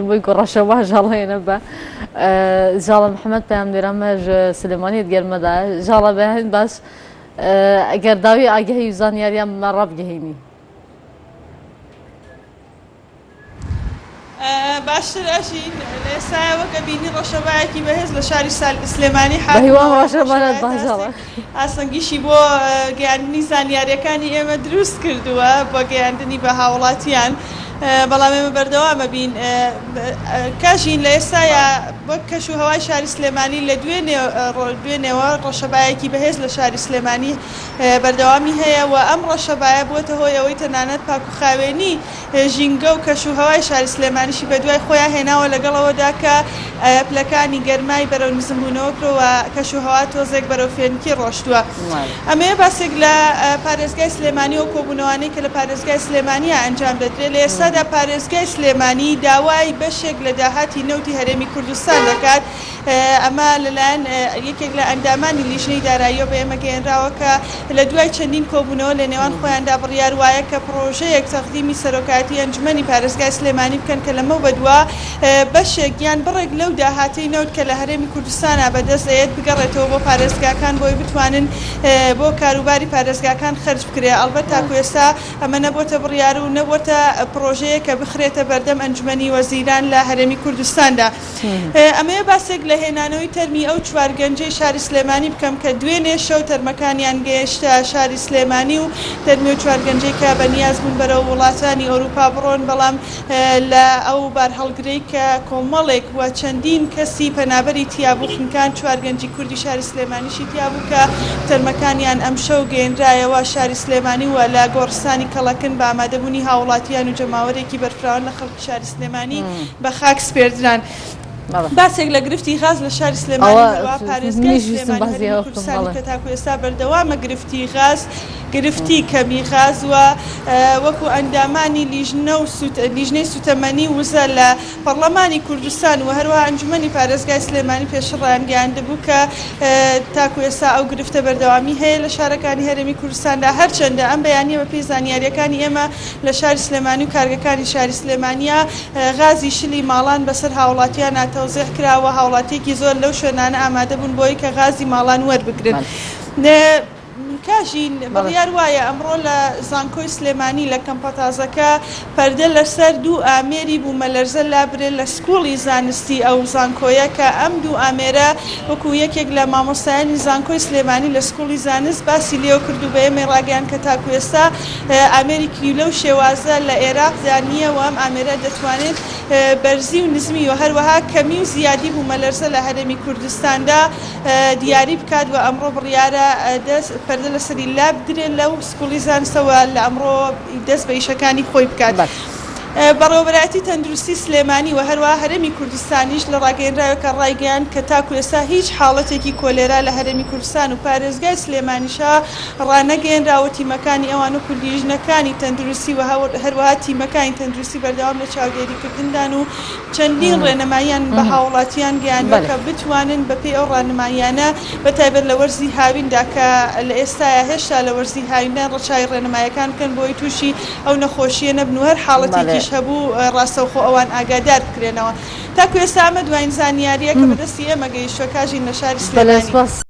بۆی گۆڕەشەوە ژاڵە هێنە بە ژاڵە محەممەد پەیامبەرەمەژ سلێمانی گەرمەدا ژاڵە بەهێن باش ئەگەر داوی ئاگەهی و زانیاریان ڕابگەهێنی باشتر ئەژین لێسایەوەکە بینی ڕەشەبایەکی بەهێز لە شاری سلێمانی هیوان ڕەشەبانەت باشڵە ئاسەنگیشی بۆ گەیاندنی زانیاریەکانی ئێمە دروست کردووە بۆ گەیاندنی بە هاوڵاتیان بەڵام ئێمە بەردەوامە بین کاژین لە ئێستاە بۆ کەش و هەوای شاری سلێمانی لە دوێنێەوە ڕەشەبایەکی بەهێز لە شاری سلێمانی بەردەوامی هەیە و ئەم ڕەشەبایە بووەتە هۆی ئەوەی تەنانەت پاکوخاوێنی ژینگە و کەش و هەوای شاری سلێمانیشی بە دوای خۆیان هێناوە لەگەڵەوەدا کە پلەکانی گەرمای بەرەو نزمبوونەوە کرۆوە کەش و هەوا تۆزێک بەرەو فێنکی ڕۆشتووە ئەمەیە باسێک لە پارێزگای سلێمانی و کۆبوونەوەی کە لە پارێزگای سلێمانیە ئەنجام دەدرێت لە ئێستادا پارێزگای سلێمانی داوای بەشێک لە داهاتی نەوتی هەرێمی کوردستان دەکات ئەمە لەلایەن یەکێک لە ئەندامانی لیژنەی داراییەوە بە ئێمە گەێنراوە کە لە دوای چەندین کۆبوونەوە لە نێوان خۆیاندا بڕیار وایە کە پرۆژەیەک تەقدیمی سەرۆکاتی ئەنجومەنی پارێزگای سلێمانی بکەن کە لەمە بەدووە بەشێک یان بڕێک لەو داهاتەی نەوت کە لە هەرێمی کوردستانە بەدەست دەیەت بگەڕێتەوە بۆ پارێزگاکان بۆی بتوانن بۆ کاروباری پارێزگاکان خەرج بکرێ ئەڵبەت تاکو ئێستا ئەمە نەبووتە بڕیار و نەبووتە پرۆژەیە کە بخرێتە بەردەم ئەنجومەنی وەزیران لە هەرێمی کوردستاندا ئەمەیە باسێک لە هێنانەوەی تەرمی ئەو چوارگەنجەی شاری سلێمانی بکەم کە دوێنێ شەو تەرمەکانیان گەیشتە شاری سلێمانی و تەرمی و چوارگەنجەی کە بەنیاز بوون بەرەو وڵاتانی ئەوروپا بڕۆن بەڵام لە ئەو بارهەڵگرەی کە کۆمەڵێک وە چەندین کەسی پەنابەری تیابوو خنکان چوارگەنجی کوردی شاری سلێمانیشی تیابوو کە تەرمەکانیان ئەم شەو گەێنرایەوە شاری سلێمانی وە لە گۆڕستانی کەڵەکن بە ئامادەبوونی هاوڵاتیان و جەماوەرێکی بەرفراوان لە خەڵکی شاری سلێمانی بە خاک سپێردران. باسێک لە گرفتی غاز لە شاری سلێمانی پارێزگای سلێمانی کوردستانی کە تاکو ئێستا بەردەوامە گرفتی غاز گرفتی کەمی غاز وە وەکو ئەندامانی لیژنەی سوتەمەنی وزە لە پەرلەمانی کوردستان و هەروەها ئەنجومەنی پارێزگای سلێمانی پێشڕیان گەیاندەبوو کە تاکو ئێستا ئەو گرفتە بەردەوامی هەیە لە شارەکانی هەرێمی کوردستاندا هەرچەندە ئەم بەیانیە بە پێی زانیاریەکانی ئێمە لە شاری سلێمانی و کارگەکانی شاری سلێمانیە غازی شلی ماڵان بەسەر هاوڵاتیان تەوزیع کراوە هاوڵاتێکی زۆر لەو شوێنانە ئامادە بوون بۆی کە غازی ماڵان وەربگرن. کاژین بڕیار وایە ئەمڕۆ لە زانکۆی سلێمانی لە کەمپەتازەکە پەردە لەسەر دوو ئامێری بوومەلەرزە لابرێ لە سکوڵی زانستی ئەو زانکۆیە کە ئەم دوو ئامێرە وەکو یەکێک لە مامۆستایانی زانکۆی سلێمانی لە سکوڵی زانست باسی لێو کردو بە ئێمە ڕاگەیان کە تاکو ئێستا ئامێریکی لەو شێوازە لە عێراقدا نییە و ئەم ئامێرە دەتوانێت بەرزی و نزمی و هەروەها کەمی و زیادی بوومەلەرزە لە هەرێمی کوردستاندا دیاری بکات و ئەمڕۆ بڕیارە پەردە لەسەری لاب درێن لەو سکوڵی زانستەوە لە ئەمڕۆ دەست بە ئیشەکانی خۆی بکات. بەڕێوەبەراتی تەندروستی سلێمانی و هەروەها هەرێمی کوردستانیش لە ڕاگەیەنراوە کە ڕایگەیان کە تاکو ئێستا هیچ حاڵەتێکی کۆلێرا لە هەرێمی کوردستان و پارێزگای سلێمانیشا ڕانەگەیەنراوە تیمەکانی ئەوان و کوردیژنەکانی تەندروستی و هەروەها تیمەکانی تەندروستی بەردەوام لە چاودێریکردندان و چەندین ڕێنەماییان بە هاوڵاتیان گەیاندوە کە بتوانن بەپێی ئەو ڕانەماییانە بەتایبەت لە وەرزی هاویندا کە لە ئێستاە هێشتا لە وەرزی هاویندان ڕەچاوی ڕێنەماییەکان بکەن بۆی تووشی ئەو نەخۆشیە نەبن و هەر حاڵەتێکی هەبوو ڕاستەوخۆ ئەوان ئاگادار بکرێنەوە تاکو ئێستا ئەمە دوایین زانیاریە کە بەدەستی ئێمە گەیشتووە کاژین لە شاری سلێمانی.